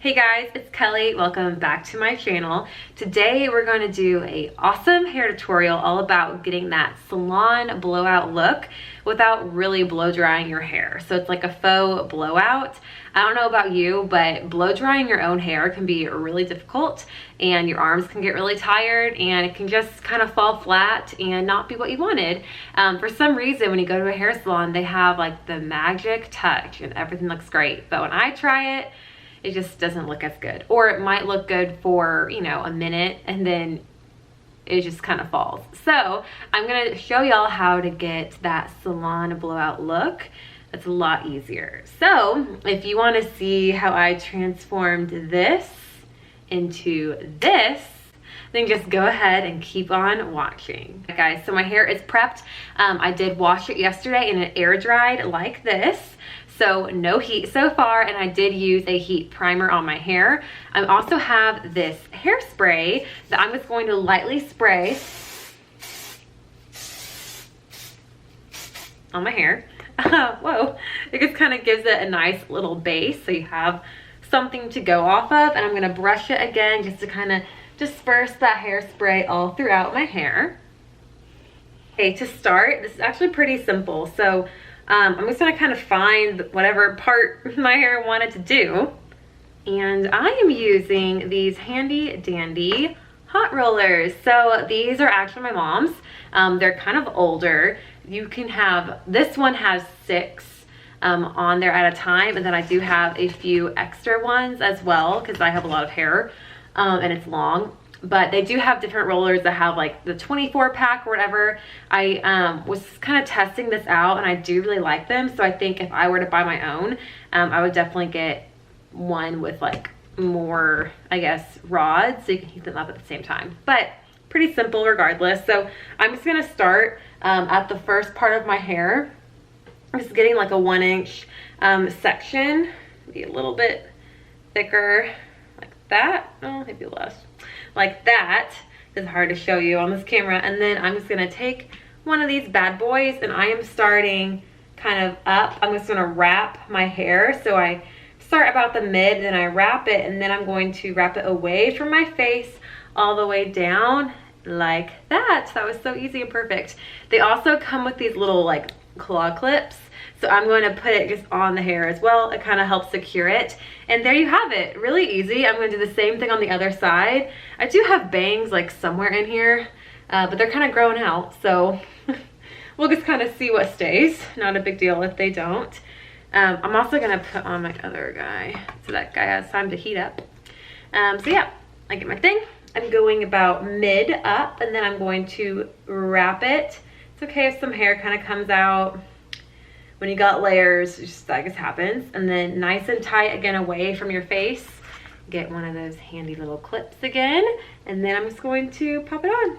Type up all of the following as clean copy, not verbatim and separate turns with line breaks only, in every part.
Hey guys, it's Kelly. Welcome back to my channel. Today we're going to do a awesome hair tutorial all about getting that salon blowout look without really blow drying your hair. So it's like a faux blowout. I don't know about you, but blow drying your own hair can be really difficult and your arms can get really tired and it can just kind of fall flat and not be what you wanted. For some reason, when you go to a hair salon, they have like the magic touch and everything looks great. But when I try it, it just doesn't look as good. Or it might look good for, you know, a minute and then it just kind of falls. So I'm gonna show y'all how to get that salon blowout look. That's a lot easier. So if you wanna see how I transformed this into this, then just go ahead and keep on watching. Okay, guys, so my hair is prepped. I did wash it yesterday and it air dried like this. So no heat so far, and I did use a heat primer on my hair. I also have this hairspray that I'm just going to lightly spray on my hair. Whoa, it just kind of gives it a nice little base so you have something to go off of, and I'm gonna brush it again just to kind of disperse that hairspray all throughout my hair. Okay, to start, this is actually pretty simple. So I'm just gonna kind of find whatever part my hair wanted to do. And I am using these handy dandy hot rollers. So these are actually my mom's. They're kind of older. You can have, this one has 6 on there at a time. And then I do have a few extra ones as well because I have a lot of hair and it's long. But they do have different rollers that have like the 24 pack or whatever. I was kind of testing this out and I do really like them. So I think if I were to buy my own, I would definitely get one with like more, I guess, rods so you can heat them up at the same time. But pretty simple regardless. So I'm just gonna start at the first part of my hair. I'm just getting like a 1-inch section, maybe a little bit thicker like that. Oh, maybe less. Like that. Is hard to show you on this camera. And then I'm just gonna take one of these bad boys and I am starting kind of up. I'm just gonna wrap my hair. So I start about the mid, then I wrap it, and then I'm going to wrap it away from my face all the way down like that. That was so easy and perfect. They also come with these little like claw clips. So I'm going to put it just on the hair as well. It kind of helps secure it. And there you have it, really easy. I'm going to do the same thing on the other side. I do have bangs like somewhere in here, but they're kind of growing out. So we'll just kind of see what stays. Not a big deal if they don't. I'm also going to put on my other guy so that guy has time to heat up. So yeah, I get my thing. I'm going about mid up and then I'm going to wrap it. It's okay if some hair kind of comes out. When you got layers, just that just happens. And then nice and tight again away from your face. Get one of those handy little clips again. And then I'm just going to pop it on.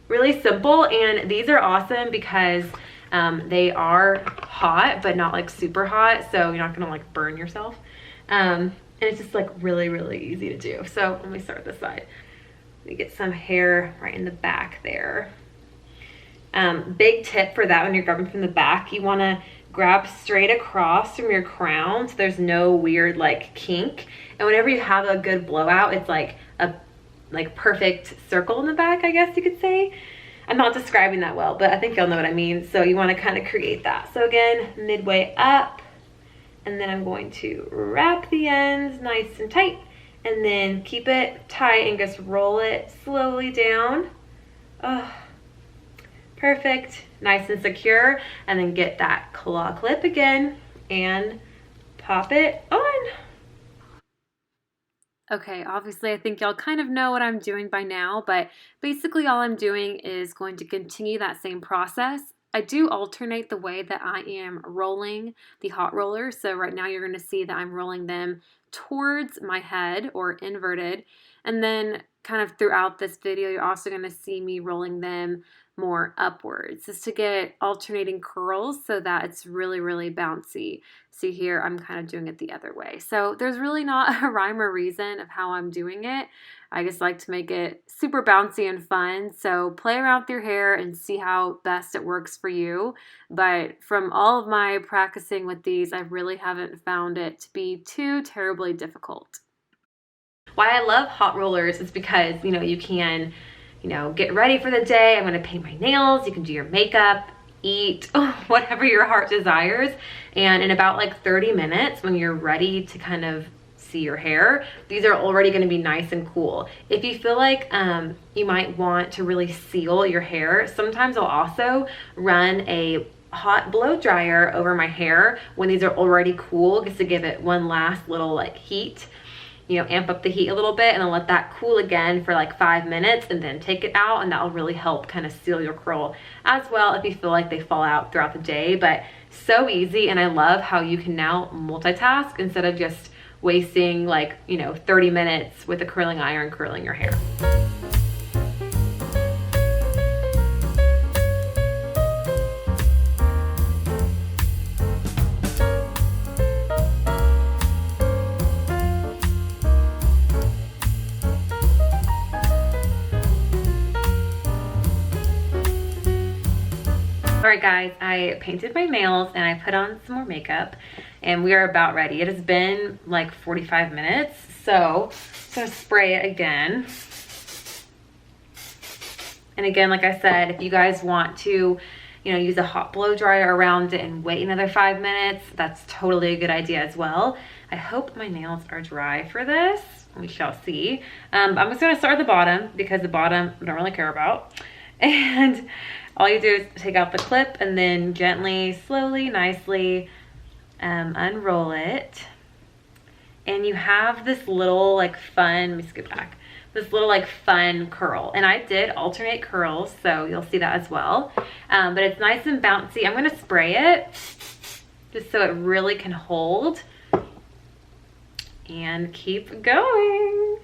Really simple, and these are awesome because they are hot, but not like super hot. So you're not gonna like burn yourself. And it's just like really, really easy to do. So let me start this side. Let me get some hair right in the back there. Big tip for that when you're grabbing from the back, you want to grab straight across from your crown so there's no weird like kink. And whenever you have a good blowout, it's like a perfect circle in the back, I guess you could say. I'm not describing that well, but I think y'all know what I mean. So you want to kind of create that. So again, midway up, and then I'm going to wrap the ends nice and tight and then keep it tight and just roll it slowly down. Oh, perfect, nice and secure. And then get that claw clip again and pop it on. Okay, obviously I think y'all kind of know what I'm doing by now, but basically all I'm doing is going to continue that same process. I do alternate the way that I am rolling the hot rollers. So right now you're going to see that I'm rolling them towards my head or inverted. And then kind of throughout this video, you're also going to see me rolling them more upwards, just to get alternating curls so that it's really, really bouncy. See here, I'm kind of doing it the other way. So there's really not a rhyme or reason of how I'm doing it. I just like to make it super bouncy and fun. So play around with your hair and see how best it works for you. But from all of my practicing with these, I really haven't found it to be too terribly difficult. Why I love hot rollers is because, you know, you can, you know, get ready for the day. I'm gonna paint my nails, you can do your makeup, eat, whatever your heart desires. And in about like 30 minutes, when you're ready to kind of see your hair, these are already going to be nice and cool. If you feel like you might want to really seal your hair, sometimes I'll also run a hot blow dryer over my hair when these are already cool, just to give it one last little like heat, you know, amp up the heat a little bit, and then let that cool again for like 5 minutes, and then take it out, and that will really help kind of seal your curl as well if you feel like they fall out throughout the day. But so easy, and I love how you can now multitask instead of just wasting like, you know, 30 minutes with a curling iron curling your hair. Alright guys, I painted my nails and I put on some more makeup, and we are about ready. It has been like 45 minutes, so I'm gonna spray it again. And again, like I said, if you guys want to, you know, use a hot blow dryer around it and wait another 5 minutes, that's totally a good idea as well. I hope my nails are dry for this. We shall see. I'm just gonna start at the bottom because the bottom I don't really care about. And all you do is take out the clip and then gently, slowly, nicely unroll it. And you have this little like fun, let me scoot back, this little like fun curl. And I did alternate curls, so you'll see that as well. But it's nice and bouncy. I'm gonna spray it just so it really can hold and keep going.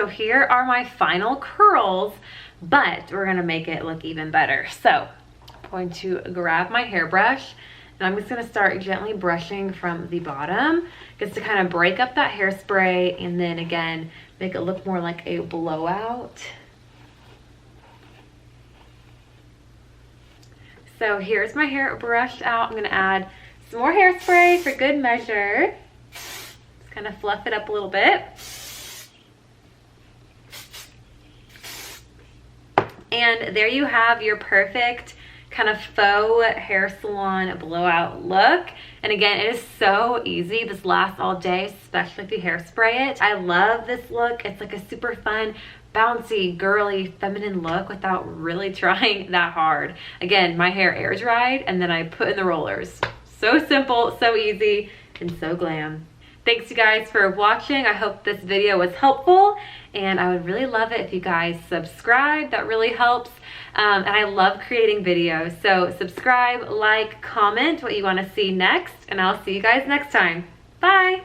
So here are my final curls, but we're gonna make it look even better. So I'm going to grab my hairbrush, and I'm just gonna start gently brushing from the bottom just to kind of break up that hairspray, and then again, make it look more like a blowout. So here's my hair brushed out. I'm gonna add some more hairspray for good measure. Just kind of fluff it up a little bit. And there you have your perfect kind of faux hair salon blowout look. And again, it is so easy. This lasts all day, especially if you hairspray it. I love this look. It's like a super fun, bouncy, girly, feminine look without really trying that hard. Again, my hair air dried and then I put in the rollers. So simple, so easy, and so glam. Thanks you guys for watching. I hope this video was helpful, and I would really love it if you guys subscribe. That really helps. And I love creating videos. So subscribe, like, comment what you want to see next, and I'll see you guys next time. Bye.